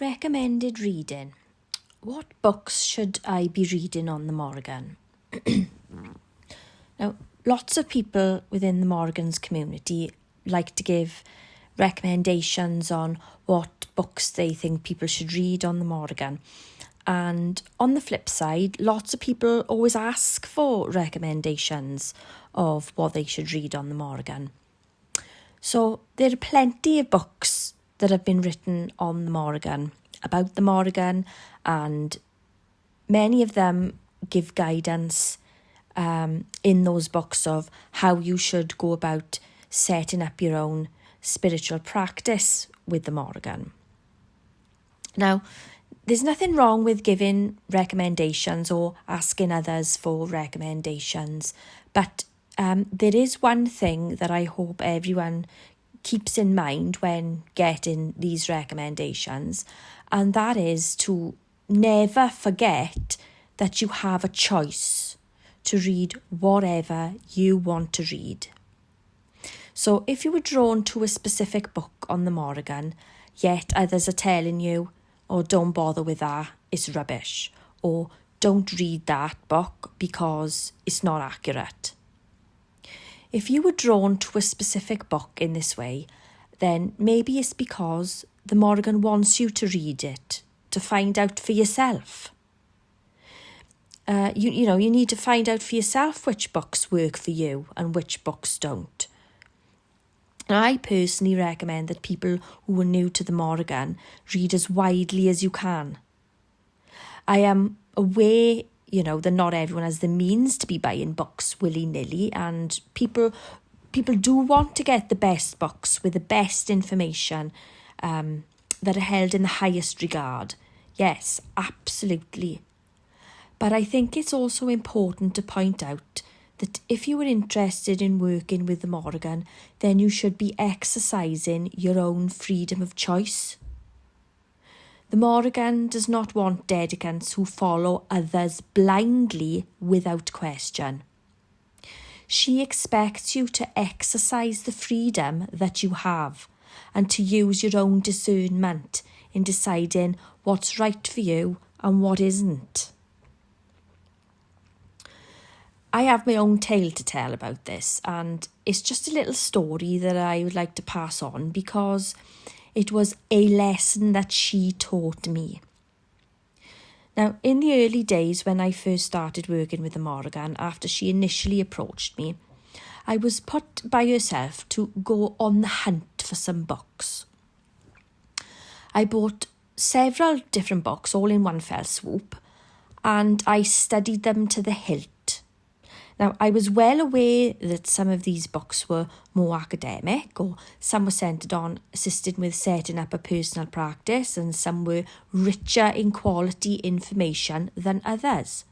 Recommended reading. What books should I be reading on the Morrigan? Now, lots of people within the Morrigan's community like to give recommendations on what books they think people should read on the Morrigan. And on the flip side, lots of people always ask for recommendations of what they should read on the Morrigan. So there are plenty of books that have been written on the Morrigan, about the Morrigan, and many of them give guidance in those books of how you should go about setting up your own spiritual practice with the Morrigan. Now, there's nothing wrong with giving recommendations or asking others for recommendations, but there is one thing that I hope everyone keeps in mind when getting these recommendations, and that is to never forget that you have a choice to read whatever you want to read. So if you were drawn to a specific book on the Morrigan, yet others are telling you, oh, don't bother with that, it's rubbish, or don't read that book because it's not accurate. If you were drawn to a specific book in this way, then maybe it's because the Morrigan wants you to read it, to find out for yourself. You need to find out for yourself which books work for you and which books don't. And I personally recommend that people who are new to the Morrigan read as widely as you can. I am aware that not everyone has the means to be buying books willy-nilly, and people do want to get the best books with the best information that are held in the highest regard. Yes, absolutely. But I think it's also important to point out that if you are interested in working with the Morrigan, then you should be exercising your own freedom of choice. The Morrigan does not want dedicants who follow others blindly without question. She expects you to exercise the freedom that you have and to use your own discernment in deciding what's right for you and what isn't. I have my own tale to tell about this, and it's just a little story that I would like to pass on because it was a lesson that she taught me. Now, in the early days when I first started working with the Morrigan, after she initially approached me, I was put by herself to go on the hunt for some books. I bought several different books all in one fell swoop, and I studied them to the hilt. Now, I was well aware that some of these books were more academic, or some were centred on assisting with setting up a personal practice, and some were richer in quality information than others.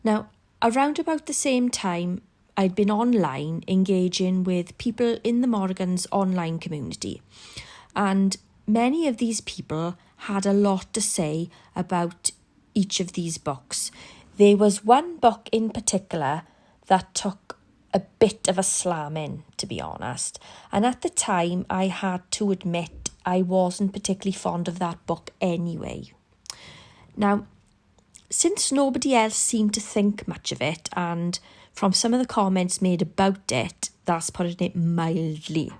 Now, around about the same time, I'd been online engaging with people in the Morrigan's online community, and many of these people had a lot to say about each of these books. There was one book in particular that took a bit of a slamming, to be honest. And at the time, I had to admit I wasn't particularly fond of that book anyway. Now, since nobody else seemed to think much of it, and from some of the comments made about it, that's putting it mildly.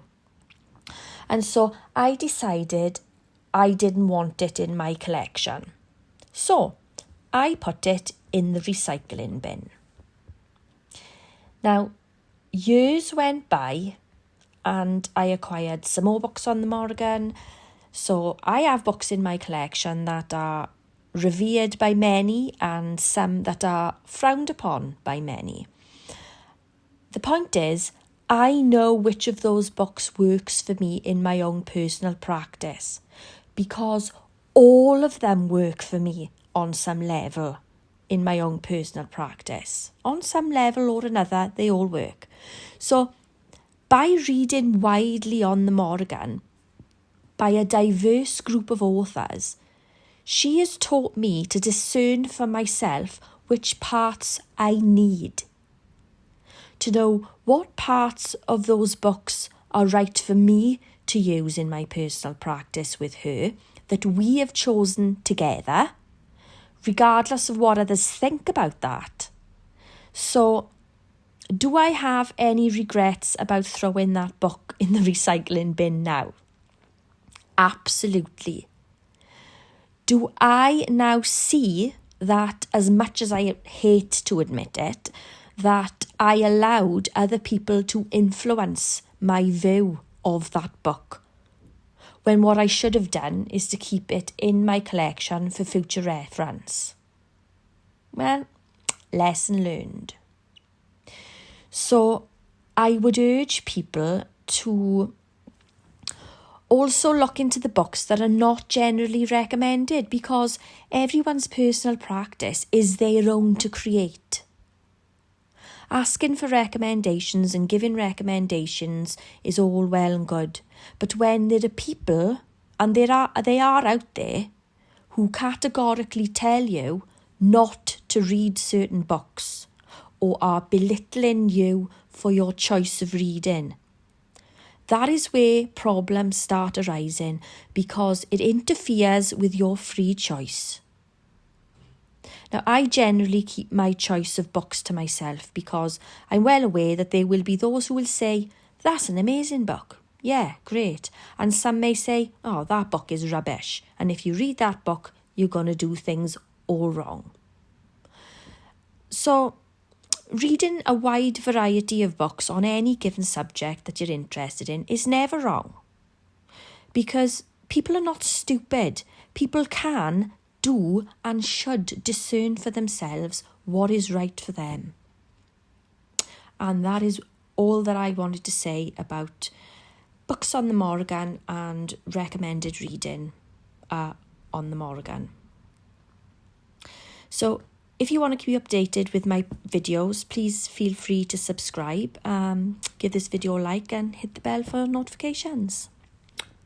And so I decided I didn't want it in my collection. So I put it in the recycling bin. Now, years went by and I acquired some more books on the Morrigan. So I have books in my collection that are revered by many and some that are frowned upon by many. The point is, I know which of those books works for me in my own personal practice, because all of them work for me on some level in my own personal practice. On some level or another, they all work. So by reading widely on the Morrigan by a diverse group of authors, she has taught me to discern for myself which parts I need, to know what parts of those books are right for me to use in my personal practice with her that we have chosen together, regardless of what others think about that. So, do I have any regrets about throwing that book in the recycling bin now? Absolutely. Do I now see that, as much as I hate to admit it, that I allowed other people to influence my view of that book, when what I should have done is to keep it in my collection for future reference? Well, lesson learned. So I would urge people to also look into the books that are not generally recommended, because everyone's personal practice is their own to create. Asking for recommendations and giving recommendations is all well and good, but when there are people, and they are out there, who categorically tell you not to read certain books or are belittling you for your choice of reading, that is where problems start arising, because it interferes with your free choice. Now, I generally keep my choice of books to myself, because I'm well aware that there will be those who will say, that's an amazing book. Yeah, great. And some may say, oh, that book is rubbish. And if you read that book, you're going to do things all wrong. So, reading a wide variety of books on any given subject that you're interested in is never wrong, because people are not stupid. People can, do and should discern for themselves what is right for them. And that is all that I wanted to say about books on the Morrigan and recommended reading on the Morrigan. So if you want to keep updated with my videos, please feel free to subscribe, give this video a like and hit the bell for notifications.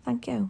Thank you.